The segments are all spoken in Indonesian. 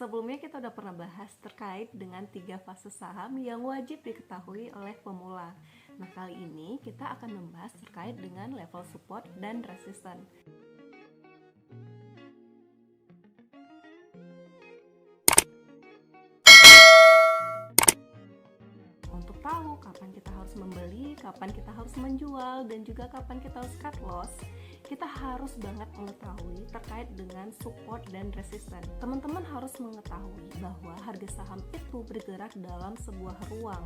Sebelumnya kita udah pernah bahas terkait dengan 3 fase saham yang wajib diketahui oleh pemula. Nah, kali ini kita akan membahas terkait dengan level support dan resistance. Untuk tahu kapan kita harus membeli, kapan kita harus menjual, dan juga kapan kita harus cut loss, kita harus banget mengetahui terkait dengan support dan resistance. Teman-teman harus mengetahui bahwa harga saham itu bergerak dalam sebuah ruang.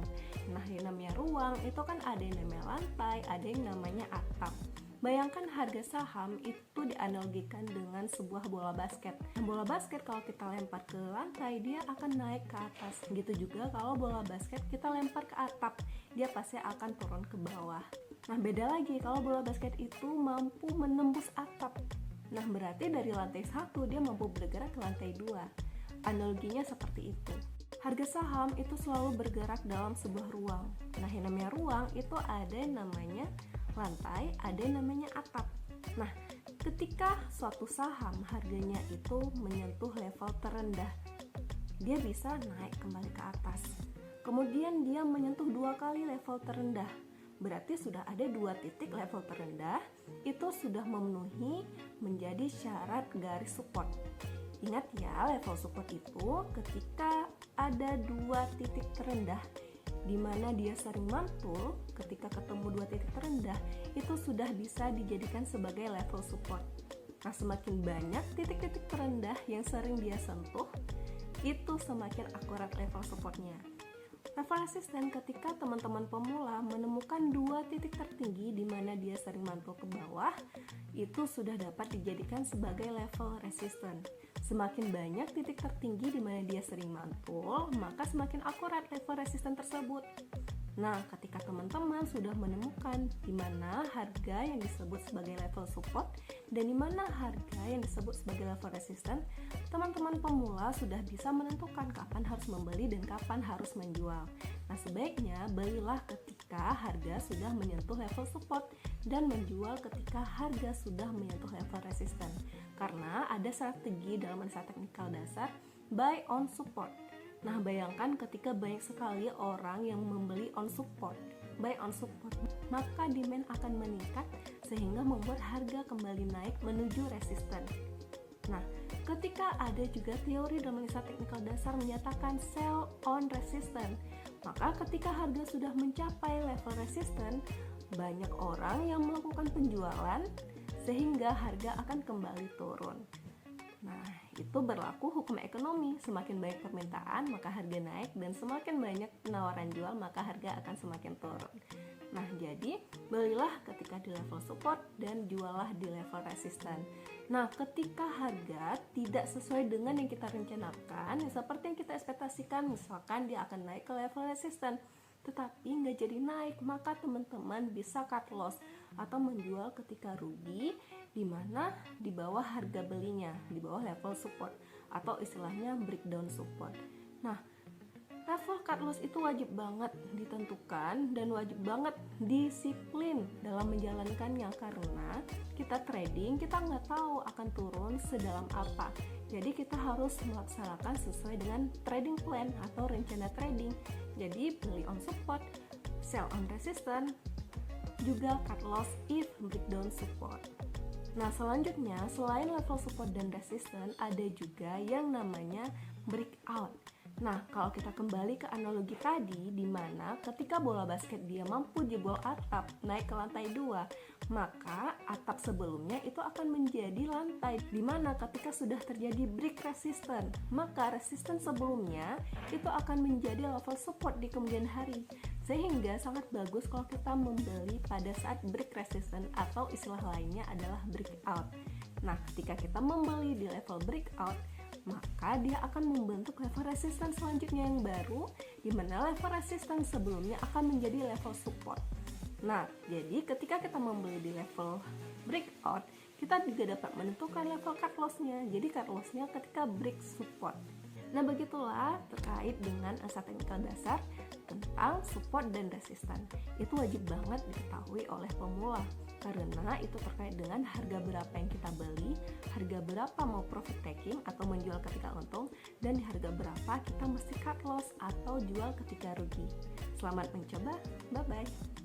Nah, yang namanya ruang itu kan ada yang namanya lantai, ada yang namanya atap. Bayangkan harga saham itu dianalogikan dengan sebuah bola basket. Nah, bola basket kalau kita lempar ke lantai, dia akan naik ke atas. Begitu juga kalau bola basket kita lempar ke atap, dia pasti akan turun ke bawah. Nah, beda lagi kalau bola basket itu mampu menembus atap. Nah, berarti dari lantai 1 dia mampu bergerak ke lantai 2. Analoginya seperti itu. Harga saham itu selalu bergerak dalam sebuah ruang. Nah, yang namanya ruang itu ada yang namanya lantai, ada yang namanya atap. Nah, ketika suatu saham harganya itu menyentuh level terendah, dia bisa naik kembali ke atas. Kemudian dia menyentuh 2 kali level terendah. Berarti sudah ada 2 titik level terendah, itu sudah memenuhi menjadi syarat garis support. Ingat ya, level support itu ketika ada 2 titik terendah di mana dia sering mantul. Ketika ketemu 2 titik terendah, itu sudah bisa dijadikan sebagai level support. Nah, semakin banyak titik-titik terendah yang sering dia sentuh, itu semakin akurat level supportnya. Level resisten ketika teman-teman pemula menemukan 2 titik tertinggi di mana dia sering mantul ke bawah, itu sudah dapat dijadikan sebagai level resisten. Semakin banyak titik tertinggi di mana dia sering mantul, maka semakin akurat level resisten tersebut. Nah, ketika teman-teman sudah menemukan di mana harga yang disebut sebagai level support dan di mana harga yang disebut sebagai level resisten, teman-teman pemula sudah bisa menentukan kapan harus membeli dan kapan harus menjual. Nah, sebaiknya belilah ketika harga sudah menyentuh level support dan menjual ketika harga sudah menyentuh level resisten. Karena ada strategi dalam analisa teknikal dasar buy on support. Nah, bayangkan ketika banyak sekali orang yang membeli on support, buy on support, maka demand akan meningkat sehingga membuat harga kembali naik menuju resisten. Nah, ketika ada juga teori dalam analisa teknikal dasar menyatakan sell on resisten, maka ketika harga sudah mencapai level resisten, banyak orang yang melakukan penjualan sehingga harga akan kembali turun. Nah, itu berlaku hukum ekonomi. Semakin banyak permintaan, maka harga naik, dan semakin banyak penawaran jual, maka harga akan semakin turun. Nah, jadi belilah ketika di level support dan jualah di level resisten. Nah, ketika harga tidak sesuai dengan yang kita rencanakan, seperti yang kita ekspektasikan, misalkan dia akan naik ke level resisten, tetapi nggak jadi naik, maka teman-teman bisa cut loss atau menjual ketika rugi, di mana di bawah harga belinya, di bawah level support atau istilahnya breakdown support. Nah, level cut loss itu wajib banget ditentukan dan wajib banget disiplin dalam menjalankannya, karena kita trading, kita nggak tahu akan turun sedalam apa. Jadi kita harus melaksanakan sesuai dengan trading plan atau rencana trading. Jadi beli on support, sell on resistance, juga cut loss if breakdown support. Nah, selanjutnya selain level support dan resistance, ada juga yang namanya breakout. Nah, kalau kita kembali ke analogi tadi, di mana ketika bola basket dia mampu jebol atap naik ke lantai 2, maka atap sebelumnya itu akan menjadi lantai, di mana ketika sudah terjadi break resistance, maka resistance sebelumnya itu akan menjadi level support di kemudian hari. Sehingga sangat bagus kalau kita membeli pada saat break resistance atau istilah lainnya adalah breakout. Nah, ketika kita membeli di level breakout, maka dia akan membentuk level resistance selanjutnya yang baru, di mana level resistance sebelumnya akan menjadi level support. Nah, jadi ketika kita membeli di level breakout, kita juga dapat menentukan level cut loss-nya. Jadi cut loss-nya ketika break support. Nah, begitulah terkait dengan analisa teknikal dasar tentang support dan resistance. Itu wajib banget diketahui oleh pemula. karena itu terkait dengan harga berapa yang kita beli, harga berapa mau profit taking atau menjual ketika untung, dan di harga berapa kita mesti cut loss atau jual ketika rugi. Selamat mencoba, bye-bye.